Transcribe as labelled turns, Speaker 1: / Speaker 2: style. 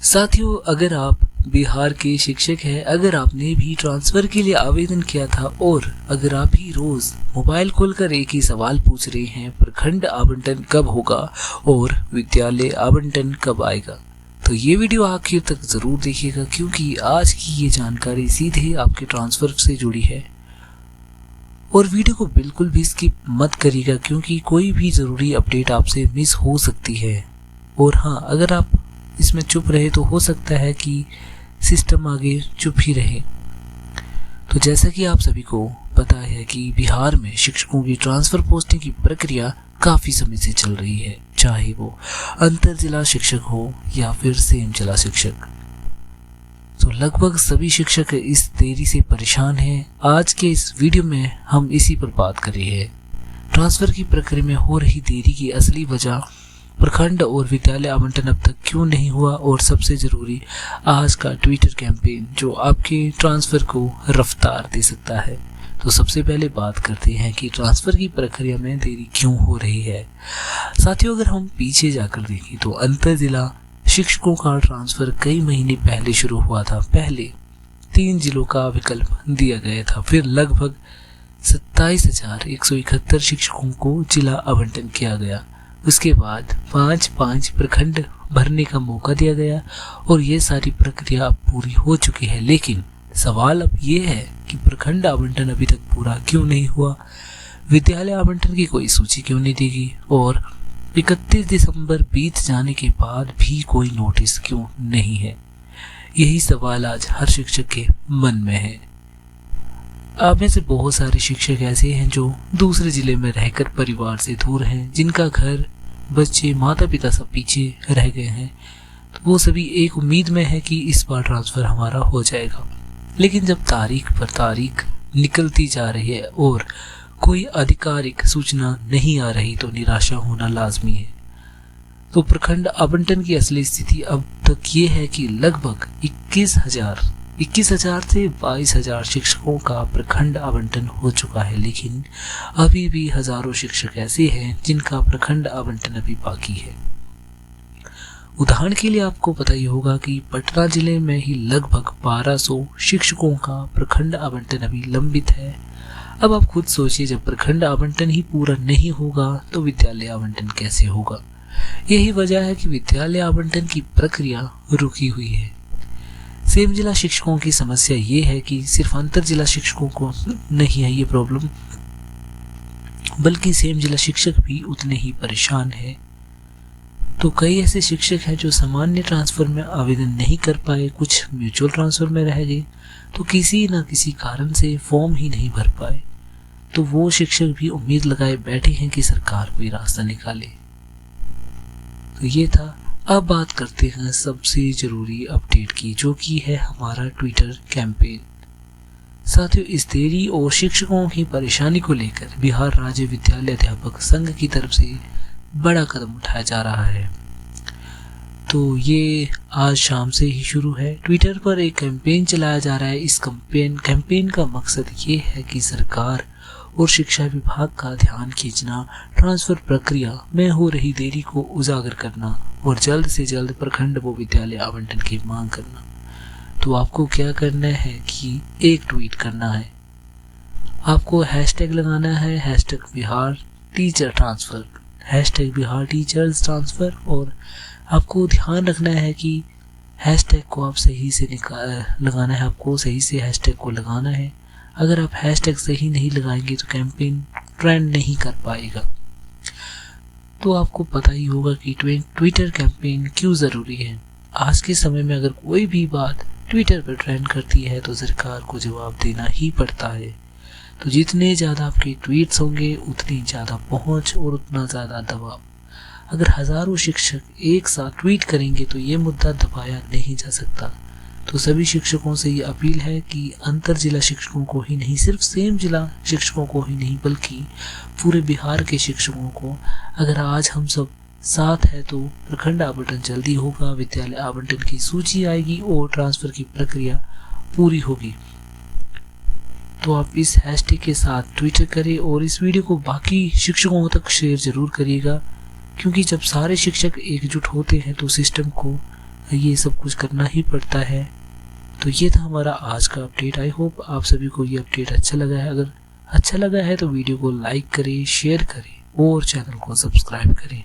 Speaker 1: साथियों, अगर आप बिहार के शिक्षक हैं, अगर आपने भी ट्रांसफर के लिए आवेदन किया था और अगर आप ही रोज मोबाइल खोलकर एक ही सवाल पूछ रहे हैं, प्रखंड आवंटन कब होगा और विद्यालय आवंटन कब आएगा, तो ये वीडियो आखिर तक जरूर देखिएगा, क्योंकि आज की ये जानकारी सीधे आपके ट्रांसफर से जुड़ी है। और वीडियो को बिल्कुल भी स्किप मत करिएगा, क्योंकि कोई भी जरूरी अपडेट आपसे मिस हो सकती है। और हाँ, अगर आप इसमें चुप रहे तो हो सकता है कि सिस्टम आगे चुप ही रहे। तो जैसा कि आप सभी को पता है कि बिहार में शिक्षकों की ट्रांसफर पोस्टिंग की प्रक्रिया काफी समय से चल रही है, चाहे वो अंतर जिला शिक्षक हो या फिर सेम जिला शिक्षक। तो लगभग सभी शिक्षक इस देरी से परेशान हैं। आज के इस वीडियो में हम इसी पर बात कर रहे हैं। ट्रांसफर की प्रक्रिया में हो रही देरी की असली वजह, प्रखंड और विद्यालय आवंटन अब तक क्यों नहीं हुआ, और सबसे जरूरी आज का ट्विटर कैंपेन जो आपके ट्रांसफर को रफ्तार दे सकता है। तो सबसे पहले बात करते हैं कि ट्रांसफर की प्रक्रिया में देरी क्यों हो रही है। साथियों, अगर हम पीछे जाकर देखें तो अंतर जिला शिक्षकों का ट्रांसफर कई महीने पहले शुरू हुआ था। पहले 3 जिलों का विकल्प दिया गया था, फिर लगभग 27,171 शिक्षकों को जिला आवंटन किया गया। उसके बाद 5-5 प्रखंड भरने का मौका दिया गया और ये सारी प्रक्रिया अब पूरी हो चुकी है। लेकिन सवाल अब ये है कि प्रखंड आवंटन अभी तक पूरा क्यों नहीं हुआ, विद्यालय आवंटन की कोई सूची क्यों नहीं दी गई, और 31 दिसंबर बीत जाने के बाद भी कोई नोटिस क्यों नहीं है। यही सवाल आज हर शिक्षक के मन में है। आप में से बहुत सारे शिक्षक ऐसे हैं जो दूसरे जिले में रहकर परिवार से दूर हैं, जिनका घर, बच्चे, माता पिता सब पीछे रह गए हैं। तो वो सभी एक उम्मीद में है कि इस बार ट्रांसफर हमारा हो जाएगा। लेकिन जब तारीख पर तारीख निकलती जा रही है और कोई आधिकारिक सूचना नहीं आ रही, तो निराशा होना लाजमी है। तो प्रखंड आवंटन की असली स्थिति अब तक ये है कि लगभग 21,000 से 22,000 शिक्षकों का प्रखंड आवंटन हो चुका है। लेकिन अभी भी हजारों शिक्षक ऐसे हैं जिनका प्रखंड आवंटन अभी बाकी है। उदाहरण के लिए आपको पता ही होगा कि पटना जिले में ही लगभग 1200 शिक्षकों का प्रखंड आवंटन अभी लंबित है। अब आप खुद सोचिए, जब प्रखंड आवंटन ही पूरा नहीं होगा तो विद्यालय आवंटन कैसे होगा। यही वजह है कि विद्यालय आवंटन की प्रक्रिया रुकी हुई है। सेम जिला शिक्षकों की समस्या ये है कि सिर्फ अंतर जिला शिक्षकों को नहीं है ये प्रॉब्लम, बल्कि सेम जिला शिक्षक भी उतने ही परेशान है। तो कई ऐसे शिक्षक हैं जो सामान्य ट्रांसफर में आवेदन नहीं कर पाए, कुछ म्यूचुअल ट्रांसफर में रह गए, तो किसी न किसी कारण से फॉर्म ही नहीं भर पाए। तो वो शिक्षक भी उम्मीद लगाए बैठे हैं कि सरकार कोई रास्ता निकाले। तो ये था। अब बात करते हैं सबसे जरूरी अपडेट की, जो कि है हमारा ट्विटर कैंपेन। साथियों, इस देरी और शिक्षकों की परेशानी को लेकर बिहार राज्य विद्यालय अध्यापक संघ की तरफ से बड़ा कदम उठाया जा रहा है। तो ये आज शाम से ही शुरू है। ट्विटर पर एक कैंपेन चलाया जा रहा है। इस कैंपेन का मकसद ये है कि सरकार और शिक्षा विभाग का ध्यान खींचना, ट्रांसफर प्रक्रिया में हो रही देरी को उजागर करना और जल्द से जल्द प्रखंड व विद्यालय आवंटन की मांग करना। तो आपको क्या करना है कि एक ट्वीट करना है, आपको हैशटैग लगाना है, hashtag Bihar teacher transfer, hashtag Bihar teachers transfer, और आपको ध्यान रखना है कि हैशटैग को आप सही से लगाना है, आपको सही से हैशटैग को लगाना है। अगर आप हैशटैग सही नहीं लगाएंगे तो कैंपेन ट्रेंड नहीं कर पाएगा। तो आपको पता ही होगा कि ट्विटर कैंपेन क्यों ज़रूरी है। आज के समय में अगर कोई भी बात ट्विटर पर ट्रेंड करती है तो सरकार को जवाब देना ही पड़ता है। तो जितने ज़्यादा आपके ट्वीट्स होंगे उतनी ज़्यादा पहुंच और उतना ज़्यादा दबाव। अगर हज़ारों शिक्षक एक साथ ट्वीट करेंगे तो ये मुद्दा दबाया नहीं जा सकता। तो सभी शिक्षकों से ये अपील है कि अंतर जिला शिक्षकों को ही नहीं, सिर्फ सेम जिला शिक्षकों को ही नहीं, बल्कि पूरे बिहार के शिक्षकों को, अगर आज हम सब साथ है तो प्रखंड आवंटन जल्दी होगा, विद्यालय आवंटन की सूची आएगी और ट्रांसफर की प्रक्रिया पूरी होगी। तो आप इस हैशटैग के साथ ट्विटर करें और इस वीडियो को बाकी शिक्षकों तक शेयर जरूर करिएगा, क्योंकि जब सारे शिक्षक एकजुट होते हैं तो सिस्टम को ये सब कुछ करना ही पड़ता है। तो ये था हमारा आज का अपडेट। आई होप आप सभी को ये अपडेट अच्छा लगा है। अगर अच्छा लगा है तो वीडियो को लाइक करें, शेयर करें और चैनल को सब्सक्राइब करें।